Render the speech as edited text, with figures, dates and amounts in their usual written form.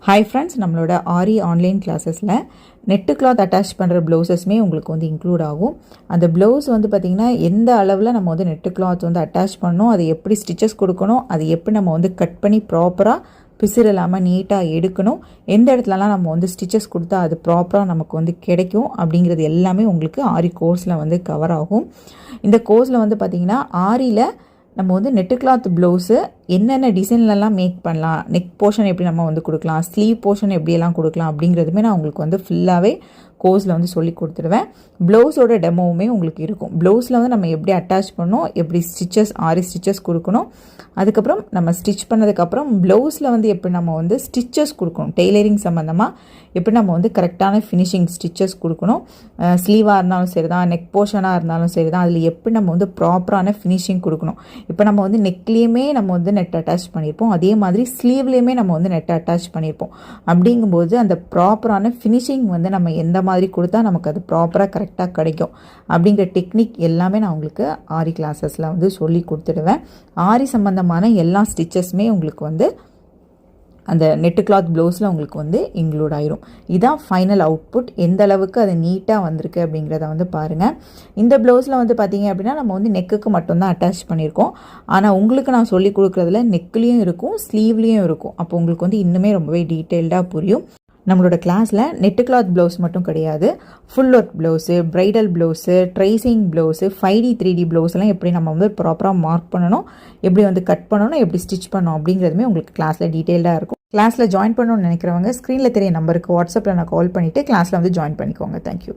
Hi friends, நம்மளோட ஆரி online கிளாஸஸில் net cloth attach பண்ணுற ப்ளவுசஸ்மே உங்களுக்கு வந்து இன்க்ளூட் ஆகும். அந்த ப்ளவுஸ் வந்து பார்த்திங்கன்னா எந்த அளவில் நம்ம வந்து நெட்டு கிளாத் வந்து அட்டாச் பண்ணணும், அது எப்படி ஸ்டிச்சஸ் கொடுக்கணும், அது எப்படி நம்ம வந்து கட் பண்ணி ப்ராப்பராக பிசிறு இல்லாமல் நீட்டாக எடுக்கணும், எந்த இடத்துலலாம் நம்ம வந்து ஸ்டிச்சஸ் கொடுத்தா அது ப்ராப்பராக நமக்கு வந்து கிடைக்கும் அப்படிங்கிறது எல்லாமே உங்களுக்கு ஆரி கோர்ஸில் வந்து கவர் ஆகும். இந்த கோர்ஸில் வந்து பார்த்திங்கன்னா ஆரியில் நம்ம வந்து நெட்டு கிளாத் ப்ளவுஸு என்னென்ன டிசைன்லலாம் மேக் பண்ணலாம், நெக் போர்ஷன் எப்படி நம்ம வந்து கொடுக்கலாம், ஸ்லீவ் போர்ஷன் எப்படியெல்லாம் கொடுக்கலாம் அப்படிங்கிறதுமே நான் உங்களுக்கு வந்து ஃபுல்லாகவே கோர்ஸில் வந்து சொல்லி கொடுத்துடுவேன். ப்ளவுஸோட டெமோவுமே உங்களுக்கு இருக்கும். ப்ளவுஸில் வந்து நம்ம எப்படி அட்டாச் பண்ணணும், எப்படி ஸ்டிச்சஸ் ஆரி ஸ்டிச்சஸ் கொடுக்கணும், அதுக்கப்புறம் நம்ம ஸ்டிச் பண்ணதுக்கப்புறம் ப்ளவுஸில் வந்து எப்படி நம்ம வந்து ஸ்டிச்சஸ் கொடுக்கணும், டெய்லரிங் சம்மந்தமாக எப்படி நம்ம வந்து கரெக்டான ஃபினிஷிங் ஸ்டிச்சஸ் கொடுக்கணும், ஸ்லீவாக இருந்தாலும் சரி தான், நெக் போர்ஷனாக இருந்தாலும் சரி தான், அதில் எப்படி நம்ம வந்து ப்ராப்பரான ஃபினிஷிங் கொடுக்கணும். இப்போ நம்ம வந்து நெக்லேயுமே நம்ம வந்து நெட் அட்டாச் பண்ணியிருப்போம், அதே மாதிரி ஸ்லீவ்லேயுமே நம்ம வந்து நெட் அட்டாச் பண்ணியிருப்போம். அப்படிங்கும்போது அந்த ப்ராப்பரான ஃபினிஷிங் வந்து நம்ம எந்த மாதிரி கொடுத்தா நமக்கு அது ப்ராப்பராக கரெக்டாக கிடைக்கும் அப்படிங்கிற டெக்னிக் எல்லாமே நான் உங்களுக்கு ஆரி கிளாஸஸில் வந்து சொல்லி கொடுத்துடுவேன். ஆரி சம்மந்தமான எல்லா ஸ்டிச்சஸுமே உங்களுக்கு வந்து அந்த நெட்டு கிளாத் ப்ளவுஸில் உங்களுக்கு வந்து இன்க்ளூட் ஆயிரும். இதான் ஃபைனல் அவுட்புட். எந்த அளவுக்கு அது நீட்டாக வந்திருக்கு அப்படிங்கிறத வந்து பாருங்கள். இந்த ப்ளவுஸில் வந்து பார்த்தீங்க அப்படின்னா நம்ம வந்து நெக்குக்கு மட்டும்தான் அட்டாச் பண்ணியிருக்கோம். ஆனால் உங்களுக்கு நான் சொல்லி கொடுக்குறதுல நெக்லேயும் இருக்கும், ஸ்லீவ்லேயும் இருக்கும். அப்போ உங்களுக்கு வந்து இன்னுமே ரொம்பவே டீட்டெயில்டாக புரியும். நம்மளோட கிளாஸில் நெட்டு கிளாத் ப்ளவுஸ் மட்டும் கிடையாது, full work blouse, bridal blouse, tracing blouse, 5D 3D ப்ளவுஸ்லாம் எப்படி நம்ம வந்து ப்ராப்பராக மார்க் பண்ணணும், எப்படி வந்து கட் பண்ணணும், எப்படி ஸ்டிச் பண்ணணும் அப்படிங்கிறதுமே உங்களுக்கு கிளாஸில் டீட்டெயில்டாக இருக்கும். கிளாஸில் ஜாயின் பண்ணணும்னு நினைக்கிறவங்க ஸ்க்ரீனில் தெரிய நம்பருக்கு வாட்ஸ்அப்பில் நான் கால் பண்ணிவிட்டு கிளாஸில் வந்து ஜாயின் பண்ணிக்கோங்க. தேங்க்யூ.